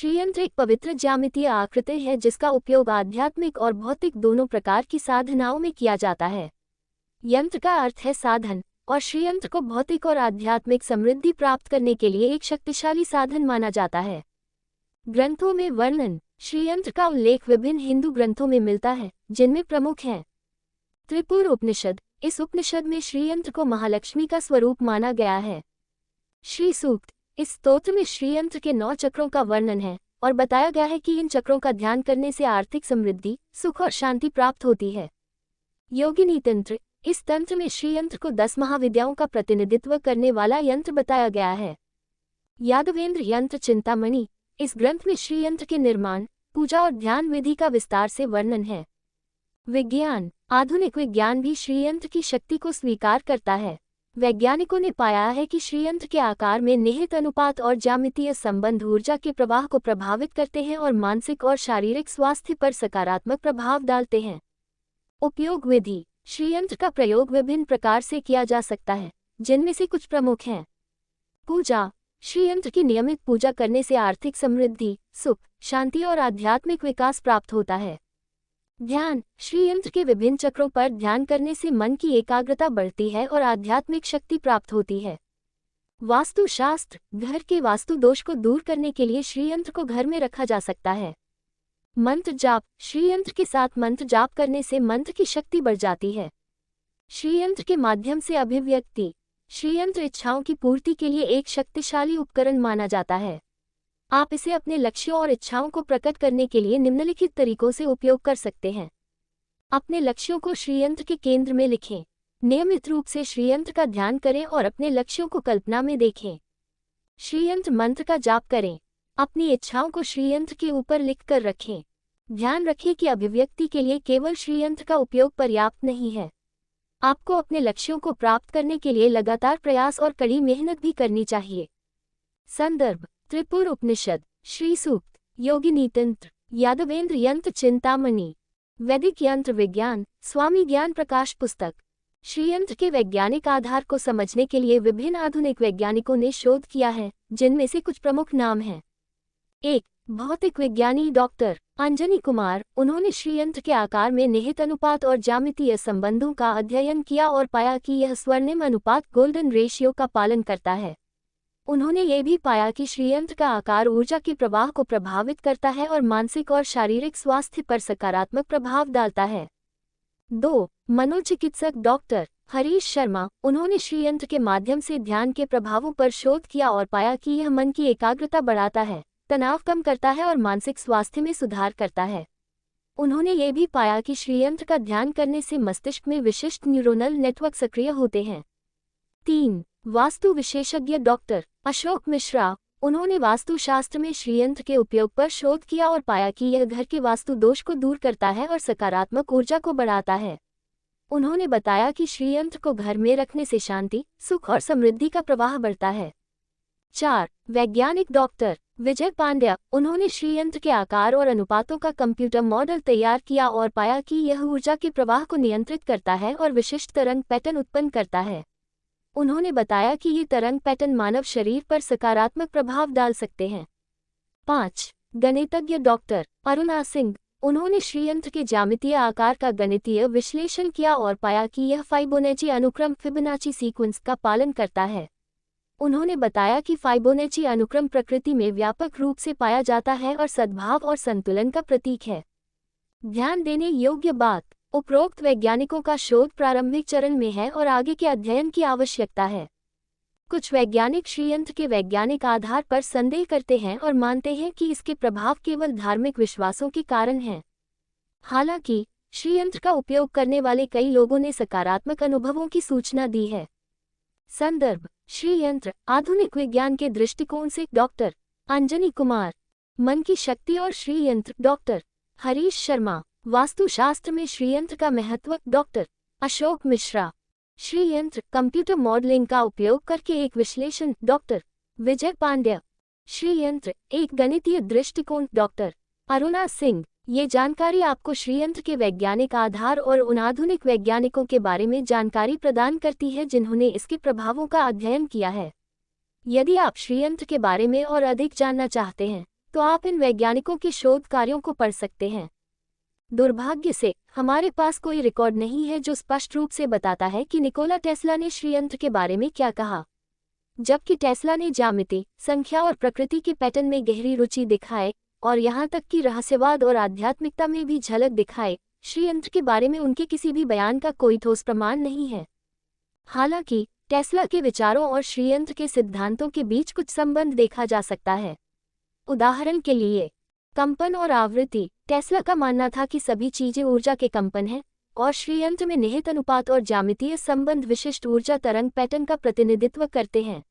श्रीयंत्र एक पवित्र ज्यामितीय आकृति है जिसका उपयोग आध्यात्मिक और भौतिक दोनों प्रकार की साधनाओं में किया जाता है। यंत्र का अर्थ है साधन, और श्रीयंत्र को भौतिक और आध्यात्मिक समृद्धि प्राप्त करने के लिए एक शक्तिशाली साधन माना जाता है। ग्रंथों में वर्णन। श्रीयंत्र का उल्लेख विभिन्न हिंदू ग्रंथों में मिलता है, जिनमें प्रमुख हैं त्रिपुर उपनिषद। इस उपनिषद में श्रीयंत्र को महालक्ष्मी का स्वरूप माना गया है। श्री सूक्त। इस स्तोत्र में श्रीयंत्र के 9 चक्रों का वर्णन है और बताया गया है कि इन चक्रों का ध्यान करने से आर्थिक समृद्धि, सुख और शांति प्राप्त होती है। योगिनी तंत्र। इस तंत्र में श्रीयंत्र को 10 महाविद्याओं का प्रतिनिधित्व करने वाला यंत्र बताया गया है। यादवेंद्र यंत्र चिंतामणि। इस ग्रंथ में श्रीयंत्र के निर्माण, पूजा और ध्यान विधि का विस्तार से वर्णन है। विज्ञान। आधुनिक विज्ञान भी श्रीयंत्र की शक्ति को स्वीकार करता है। वैज्ञानिकों ने पाया है कि श्रीयंत्र के आकार में निहित अनुपात और ज्यामितीय संबंध ऊर्जा के प्रवाह को प्रभावित करते हैं और मानसिक और शारीरिक स्वास्थ्य पर सकारात्मक प्रभाव डालते हैं। उपयोग विधि। श्रीयंत्र का प्रयोग विभिन्न प्रकार से किया जा सकता है, जिनमें से कुछ प्रमुख हैं। पूजा। श्रीयंत्र की नियमित पूजा करने से आर्थिक समृद्धि, सुख, शांति और आध्यात्मिक विकास प्राप्त होता है। ध्यान। श्रीयंत्र के विभिन्न चक्रों पर ध्यान करने से मन की एकाग्रता बढ़ती है और आध्यात्मिक शक्ति प्राप्त होती है। वास्तुशास्त्र। घर के वास्तु दोष को दूर करने के लिए श्रीयंत्र को घर में रखा जा सकता है। मंत्र जाप। श्रीयंत्र के साथ मंत्र जाप करने से मंत्र की शक्ति बढ़ जाती है। श्रीयंत्र के माध्यम से अभिव्यक्ति। श्रीयंत्र इच्छाओं की पूर्ति के लिए एक शक्तिशाली उपकरण माना जाता है। आप इसे अपने लक्ष्यों और इच्छाओं को प्रकट करने के लिए निम्नलिखित तरीकों से उपयोग कर सकते हैं। अपने लक्ष्यों को श्रीयंत्र के केंद्र में लिखें। नियमित रूप से श्रीयंत्र का ध्यान करें और अपने लक्ष्यों को कल्पना में देखें। श्रीयंत्र मंत्र का जाप करें। अपनी इच्छाओं को श्रीयंत्र के ऊपर लिखकर रखें। ध्यान रखें कि अभिव्यक्ति के लिए केवल श्रीयंत्र का उपयोग पर्याप्त नहीं है। आपको अपने लक्ष्यों को प्राप्त करने के लिए लगातार प्रयास और कड़ी मेहनत भी करनी चाहिए। संदर्भ। त्रिपुर उपनिषद, श्री सूक्त, योगिनी तंत्र, यादवेंद्र यंत्र चिंतामणि, वैदिक यंत्र विज्ञान, स्वामी ज्ञान प्रकाश पुस्तक। श्रीयंत्र के वैज्ञानिक आधार को समझने के लिए विभिन्न आधुनिक वैज्ञानिकों ने शोध किया है, जिनमें से कुछ प्रमुख नाम हैं। 1. भौतिक विज्ञानी डॉक्टर अंजनी कुमार। उन्होंने श्रीयंत्र के आकार में निहित अनुपात और ज्यामितीय संबंधों का अध्ययन किया और पाया कि यह स्वर्णिम अनुपात गोल्डन रेशियो का पालन करता है। उन्होंने ये भी पाया कि श्रीयंत्र का आकार ऊर्जा के प्रवाह को प्रभावित करता है और मानसिक और शारीरिक स्वास्थ्य पर सकारात्मक प्रभाव डालता है। 2. मनोचिकित्सक डॉक्टर हरीश शर्मा। उन्होंने श्रीयंत्र के माध्यम से ध्यान के प्रभावों पर शोध किया और पाया कि यह मन की एकाग्रता बढ़ाता है, तनाव कम करता है और मानसिक स्वास्थ्य में सुधार करता है। उन्होंने ये भी पाया कि श्रीयंत्र का ध्यान करने से मस्तिष्क में विशिष्ट न्यूरोनल नेटवर्क सक्रिय होते हैं। 3. वास्तु विशेषज्ञ डॉक्टर अशोक मिश्रा। उन्होंने वास्तुशास्त्र में श्रीयंत्र के उपयोग पर शोध किया और पाया कि यह घर के वास्तु दोष को दूर करता है और सकारात्मक ऊर्जा को बढ़ाता है। उन्होंने बताया कि श्रीयंत्र को घर में रखने से शांति, सुख और समृद्धि का प्रवाह बढ़ता है। 4. वैज्ञानिक डॉक्टर विजय पांड्या। उन्होंने श्रीयंत्र के आकार और अनुपातों का कंप्यूटर मॉडल तैयार किया और पाया कि यह ऊर्जा के प्रवाह को नियंत्रित करता है और विशिष्ट तरंग पैटर्न उत्पन्न करता है। उन्होंने बताया कि ये तरंग पैटर्न मानव शरीर पर सकारात्मक प्रभाव डाल सकते हैं। 5. गणितज्ञ डॉक्टर अरुणा सिंह। उन्होंने श्रीयंत्र के ज्यामितीय आकार का गणितीय विश्लेषण किया और पाया कि यह फाइबोनेची अनुक्रम फिबोनाची सीक्वेंस का पालन करता है। उन्होंने बताया कि फाइबोनेची अनुक्रम प्रकृति में व्यापक रूप से पाया जाता है और सद्भाव और संतुलन का प्रतीक है। ध्यान देने योग्य बात। उपरोक्त वैज्ञानिकों का शोध प्रारंभिक चरण में है और आगे के अध्ययन की आवश्यकता है। कुछ वैज्ञानिक श्रीयंत्र के वैज्ञानिक आधार पर संदेह करते हैं और मानते हैं कि इसके प्रभाव केवल धार्मिक विश्वासों के कारण हैं। हालांकि श्रीयंत्र का उपयोग करने वाले कई लोगों ने सकारात्मक अनुभवों की सूचना दी है। संदर्भ। श्रीयंत्र आधुनिक विज्ञान के दृष्टिकोण से डॉक्टर अंजनी कुमार, मन की शक्ति और श्रीयंत्र डॉक्टर हरीश शर्मा, वास्तुशास्त्र में श्रीयंत्र का महत्व डॉक्टर अशोक मिश्रा, श्रीयंत्र कंप्यूटर मॉडलिंग का उपयोग करके एक विश्लेषण डॉक्टर विजय पांड्या, श्रीयंत्र एक गणितीय दृष्टिकोण डॉक्टर अरुणा सिंह। ये जानकारी आपको श्रीयंत्र के वैज्ञानिक आधार और उन आधुनिक वैज्ञानिकों के बारे में जानकारी प्रदान करती है जिन्होंने इसके प्रभावों का अध्ययन किया है। यदि आप श्रीयंत्र के बारे में और अधिक जानना चाहते हैं तो आप इन वैज्ञानिकों के शोध कार्यों को पढ़ सकते हैं। दुर्भाग्य से हमारे पास कोई रिकॉर्ड नहीं है जो स्पष्ट रूप से बताता है कि निकोला टेस्ला ने श्रीयंत्र के बारे में क्या कहा। जबकि टेस्ला ने ज्यामिति, संख्या और प्रकृति के पैटर्न में गहरी रुचि दिखाए और यहाँ तक कि रहस्यवाद और आध्यात्मिकता में भी झलक दिखाए, श्रीयंत्र के बारे में उनके किसी भी बयान का कोई ठोस प्रमाण नहीं है। हालांकि टेस्ला के विचारों और श्रीयंत्र के सिद्धांतों के बीच कुछ संबंध देखा जा सकता है। उदाहरण के लिए कंपन और आवृत्ति। टेस्ला का मानना था कि सभी चीजें ऊर्जा के कंपन हैं और श्रीयंत्र में निहित अनुपात और ज्यामितीय संबंध विशिष्ट ऊर्जा तरंग पैटर्न का प्रतिनिधित्व करते हैं।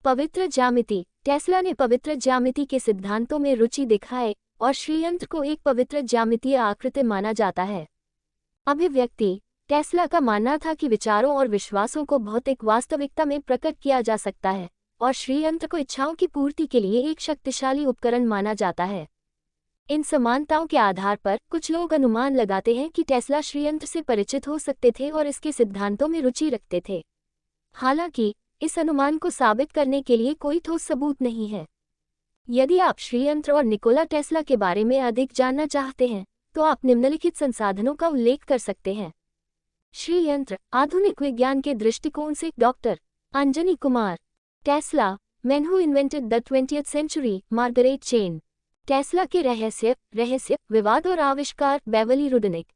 पवित्र ज्यामिति। टेस्ला ने पवित्र ज्यामिति के सिद्धांतों में रुचि दिखाए और श्रीयंत्र को एक पवित्र ज्यामितीय आकृति माना जाता है। अभिव्यक्ति। टेस्ला का मानना था कि विचारों और विश्वासों को भौतिक वास्तविकता में प्रकट किया जा सकता है और श्रीयंत्र को इच्छाओं की पूर्ति के लिए एक शक्तिशाली उपकरण माना जाता है। इन समानताओं के आधार पर कुछ लोग अनुमान लगाते हैं कि टेस्ला श्रीयंत्र से परिचित हो सकते थे और इसके सिद्धांतों में रुचि रखते थे। हालांकि इस अनुमान को साबित करने के लिए कोई ठोस सबूत नहीं है। यदि आप श्रीयंत्र और निकोला टेस्ला के बारे में अधिक जानना चाहते हैं तो आप निम्नलिखित संसाधनों का उल्लेख कर सकते हैं। श्रीयंत्र आधुनिक विज्ञान के दृष्टिकोण से। Doctor Anjani Kumar. Tesla, man who invented the 20th century. Margaret Cheney. Tesla के रहस्य, विवाद और आविष्कार। बेवली रुडनिक।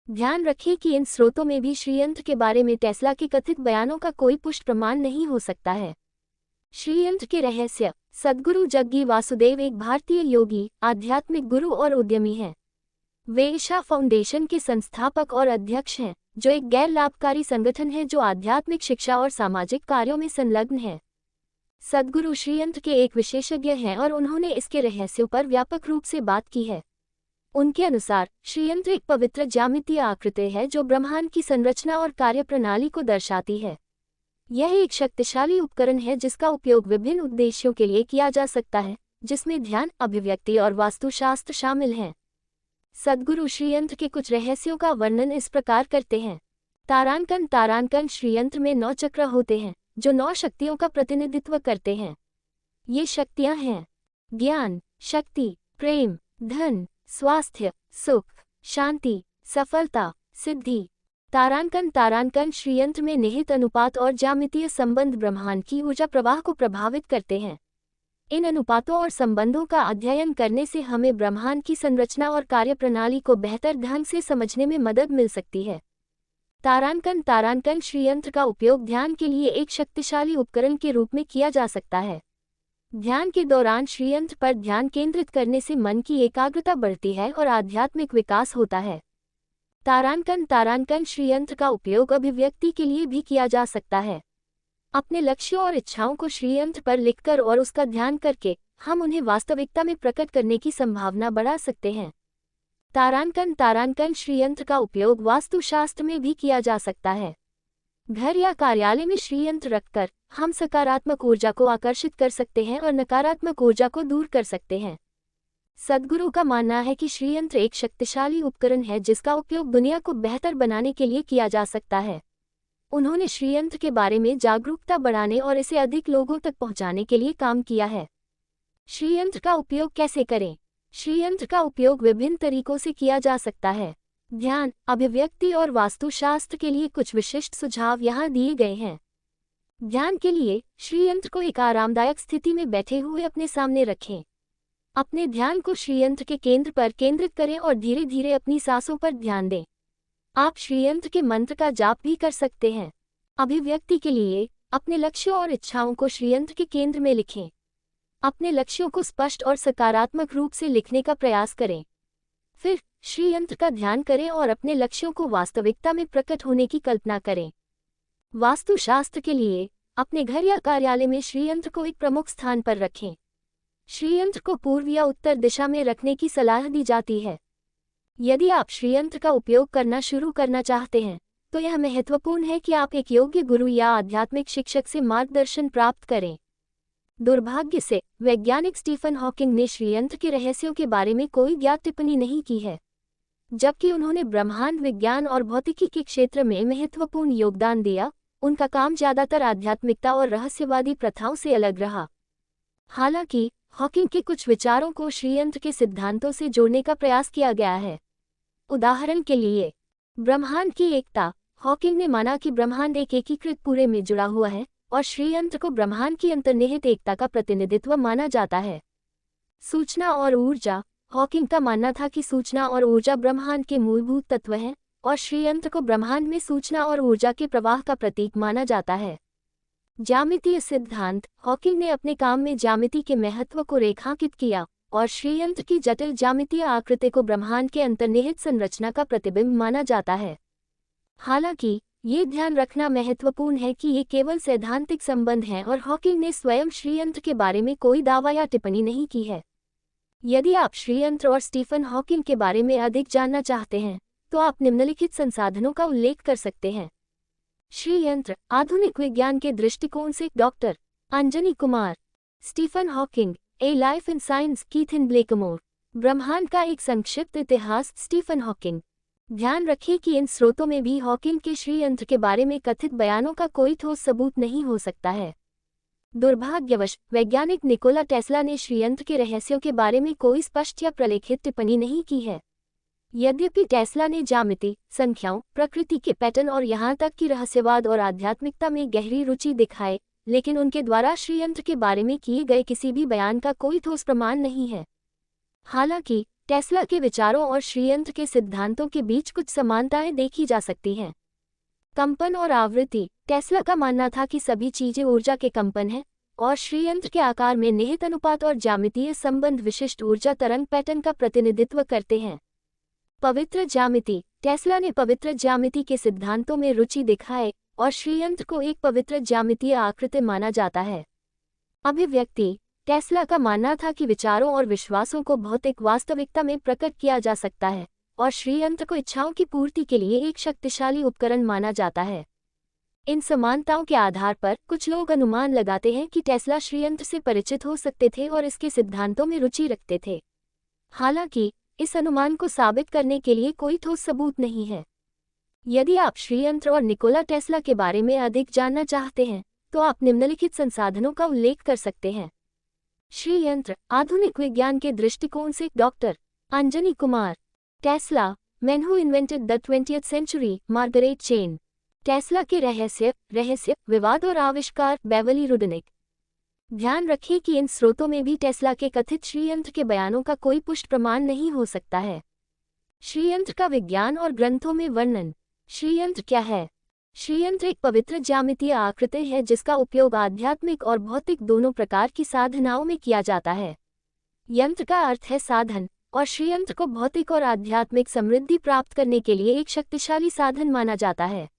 ध्यान रखें कि इन स्रोतों में भी श्रीयंत्र के बारे में टेस्ला के कथित बयानों का कोई पुष्ट प्रमाण नहीं हो सकता है। श्रीयंत्र के रहस्य। सद्गुरु जग्गी वासुदेव एक भारतीय योगी, आध्यात्मिक गुरु और उद्यमी हैं। वे ईशा फाउंडेशन के संस्थापक और अध्यक्ष हैं, जो एक गैर लाभकारी संगठन है जो आध्यात्मिक शिक्षा और सामाजिक कार्यों में संलग्न है। सद्गुरु श्रीयंत्र के एक विशेषज्ञ हैं और उन्होंने इसके रहस्यों पर व्यापक रूप से बात की है। उनके अनुसार श्रीयंत्र एक पवित्र ज्यामितीय आकृति है जो ब्रह्मांड की संरचना और कार्यप्रणाली को दर्शाती है। यह एक शक्तिशाली उपकरण है जिसका उपयोग विभिन्न उद्देश्यों के लिए किया जा सकता है, जिसमें ध्यान, अभिव्यक्ति और वास्तुशास्त्र शामिल हैं। सद्गुरु श्रीयंत्र के कुछ रहस्यों का वर्णन इस प्रकार करते हैं। तारांकन श्रीयंत्र में 9 चक्र होते हैं जो 9 शक्तियों का प्रतिनिधित्व करते हैं। ये शक्तियां हैं ज्ञान, शक्ति, प्रेम, धन, स्वास्थ्य, सुख, शांति, सफलता, सिद्धि। तारांकन श्रीयंत्र में निहित अनुपात और ज्यामितीय संबंध ब्रह्मांड की ऊर्जा प्रवाह को प्रभावित करते हैं। इन अनुपातों और संबंधों का अध्ययन करने से हमें ब्रह्मांड की संरचना और कार्यप्रणाली को बेहतर ढंग से समझने में मदद मिल सकती है। तारांकन श्रीयंत्र का उपयोग ध्यान के लिए एक शक्तिशाली उपकरण के रूप में किया जा सकता है। ध्यान के दौरान श्रीयंत्र पर ध्यान केंद्रित करने से मन की एकाग्रता बढ़ती है और आध्यात्मिक विकास होता है। तारांकन श्रीयंत्र का उपयोग अभिव्यक्ति के लिए भी किया जा सकता है। अपने लक्ष्यों और इच्छाओं को श्रीयंत्र पर लिखकर और उसका ध्यान करके हम उन्हें वास्तविकता में प्रकट करने की संभावना बढ़ा सकते हैं। तारांकन श्रीयंत्र का उपयोग वास्तुशास्त्र में भी किया जा सकता है। घर या कार्यालय में श्रीयंत्र रखकर हम सकारात्मक ऊर्जा को आकर्षित कर सकते हैं और नकारात्मक ऊर्जा को दूर कर सकते हैं। सद्गुरु का मानना है कि श्रीयंत्र एक शक्तिशाली उपकरण है जिसका उपयोग दुनिया को बेहतर बनाने के लिए किया जा सकता है। उन्होंने श्रीयंत्र के बारे में जागरूकता बढ़ाने और इसे अधिक लोगों तक पहुंचाने के लिए काम किया है। श्रीयंत्र का उपयोग कैसे करें? श्रीयंत्र का उपयोग विभिन्न तरीकों से किया जा सकता है। ध्यान, अभिव्यक्ति और वास्तुशास्त्र के लिए कुछ विशिष्ट सुझाव यहाँ दिए गए हैं। ध्यान के लिए श्रीयंत्र को एक आरामदायक स्थिति में बैठे हुए अपने सामने रखें। अपने ध्यान को श्रीयंत्र के केंद्र पर केंद्रित करें और धीरे धीरे अपनी सांसों पर ध्यान दें। आप श्रीयंत्र के मंत्र का जाप भी कर सकते हैं। अभिव्यक्ति के लिए अपने लक्ष्यों और इच्छाओं को श्रीयंत्र के केंद्र में लिखें। अपने लक्ष्यों को स्पष्ट और सकारात्मक रूप से लिखने का प्रयास करें। फिर श्रीयंत्र का ध्यान करें और अपने लक्ष्यों को वास्तविकता में प्रकट होने की कल्पना करें। वास्तुशास्त्र के लिए अपने घर या कार्यालय में श्रीयंत्र को एक प्रमुख स्थान पर रखें। श्रीयंत्र को पूर्व या उत्तर दिशा में रखने की सलाह दी जाती है। यदि आप श्रीयंत्र का उपयोग करना शुरू करना चाहते हैं तो यह महत्वपूर्ण है कि आप एक योग्य गुरु या आध्यात्मिक शिक्षक से मार्गदर्शन प्राप्त करें। दुर्भाग्य से वैज्ञानिक स्टीफन हॉकिंग ने श्रीयंत्र के रहस्यों के बारे में कोई ज्ञात टिप्पणी नहीं की है, जबकि उन्होंने ब्रह्मांड विज्ञान और भौतिकी के क्षेत्र में महत्वपूर्ण योगदान दिया। उनका काम ज्यादातर आध्यात्मिकता और रहस्यवादी प्रथाओं से अलग रहा। हालांकि हॉकिंग के कुछ विचारों को श्रीयंत्र के सिद्धांतों से जोड़ने का प्रयास किया गया है। उदाहरण के लिए, ब्रह्मांड की एकता। हॉकिंग ने माना कि ब्रह्मांड एक एकीकृत पूरे में जुड़ा हुआ है और श्रीयंत्र को ब्रह्मांड की अंतर्निहित एकता का प्रतिनिधित्व माना जाता है। सूचना और ऊर्जा। हॉकिंग का मानना था कि सूचना और ऊर्जा ब्रह्मांड के मूलभूत तत्व हैं और श्रीयंत्र को ब्रह्मांड में सूचना और ऊर्जा के प्रवाह का प्रतीक माना जाता है। ज्यामितीय सिद्धांत। हॉकिंग ने अपने काम में ज्यामिति के महत्व को रेखांकित किया और श्रीयंत्र की जटिल ज्यामितीय आकृति को ब्रह्मांड के अंतर्निहित संरचना का प्रतिबिंब माना जाता है। हालांकि ये ध्यान रखना महत्वपूर्ण है कि ये केवल सैद्धांतिक संबंध हैं और हॉकिंग ने स्वयं श्रीयंत्र के बारे में कोई दावा या टिप्पणी नहीं की है। यदि आप श्रीयंत्र और स्टीफन हॉकिंग के बारे में अधिक जानना चाहते हैं तो आप निम्नलिखित संसाधनों का उल्लेख कर सकते हैं। श्रीयंत्र आधुनिक विज्ञान के दृष्टिकोण से, doctor Anjani Kumar. Stephen Hawking, a life in science, कीथिन ब्लेकमोर। ब्रह्मांड का एक संक्षिप्त इतिहास, स्टीफन हॉकिंग। ध्यान रखें कि इन स्रोतों में भी हॉकिंग के श्रीयंत्र के बारे में कथित बयानों का कोई ठोस सबूत नहीं हो सकता है। दुर्भाग्यवश वैज्ञानिक निकोला टेस्ला ने श्रीयंत्र के रहस्यों के बारे में कोई स्पष्ट या प्रलेखित टिप्पणी नहीं की है। यद्यपि टेस्ला ने ज्यामिति, संख्याओं, प्रकृति के पैटर्न और यहाँ तक कि रहस्यवाद और आध्यात्मिकता में गहरी रुचि दिखाए, लेकिन उनके द्वारा श्रीयंत्र के बारे में किए गए किसी भी बयान का कोई ठोस प्रमाण नहीं है। हालांकि टेस्ला के विचारों और श्रीयंत्र के सिद्धांतों के बीच कुछ समानताएं देखी जा सकती हैं। कंपन और आवृत्ति। टेस्ला का मानना था कि सभी चीजें ऊर्जा के कंपन हैं और श्रीयंत्र के आकार में निहित अनुपात और ज्यामितीय संबंध विशिष्ट ऊर्जा तरंग पैटर्न का प्रतिनिधित्व करते हैं। पवित्र ज्यामिति। टेस्ला ने पवित्र ज्यामिति के सिद्धांतों में रुचि दिखाए और श्रीयंत्र को एक पवित्र ज्यामितीय आकृति माना जाता है। अभिव्यक्ति। टेस्ला का मानना था कि विचारों और विश्वासों को भौतिक वास्तविकता में प्रकट किया जा सकता है और श्रीयंत्र को इच्छाओं की पूर्ति के लिए एक शक्तिशाली उपकरण माना जाता है। इन समानताओं के आधार पर कुछ लोग अनुमान लगाते हैं कि टेस्ला श्रीयंत्र से परिचित हो सकते थे और इसके सिद्धांतों में रुचि रखते थे। हालांकि इस अनुमान को साबित करने के लिए कोई ठोस सबूत नहीं है। यदि आप श्रीयंत्र और निकोला टेस्ला के बारे में अधिक जानना चाहते हैं तो आप निम्नलिखित संसाधनों का उल्लेख कर सकते हैं। श्रीयंत्र आधुनिक विज्ञान के दृष्टिकोण से, doctor Anjani Kumar. Tesla, man who invented the 20th century, Margaret Cheney. Tesla के रहस्य, विवाद और आविष्कार, बेवली रुडनिक। ध्यान रखें कि इन स्रोतों में भी टेस्ला के कथित श्रीयंत्र के बयानों का कोई पुष्ट प्रमाण नहीं हो सकता है। श्रीयंत्र का विज्ञान और ग्रंथों में वर्णन। श्रीयंत्र क्या है? श्रीयंत्र एक पवित्र ज्यामितीय आकृति है जिसका उपयोग आध्यात्मिक और भौतिक दोनों प्रकार की साधनाओं में किया जाता है। यंत्र का अर्थ है साधन, और श्रीयंत्र को भौतिक और आध्यात्मिक समृद्धि प्राप्त करने के लिए एक शक्तिशाली साधन माना जाता है।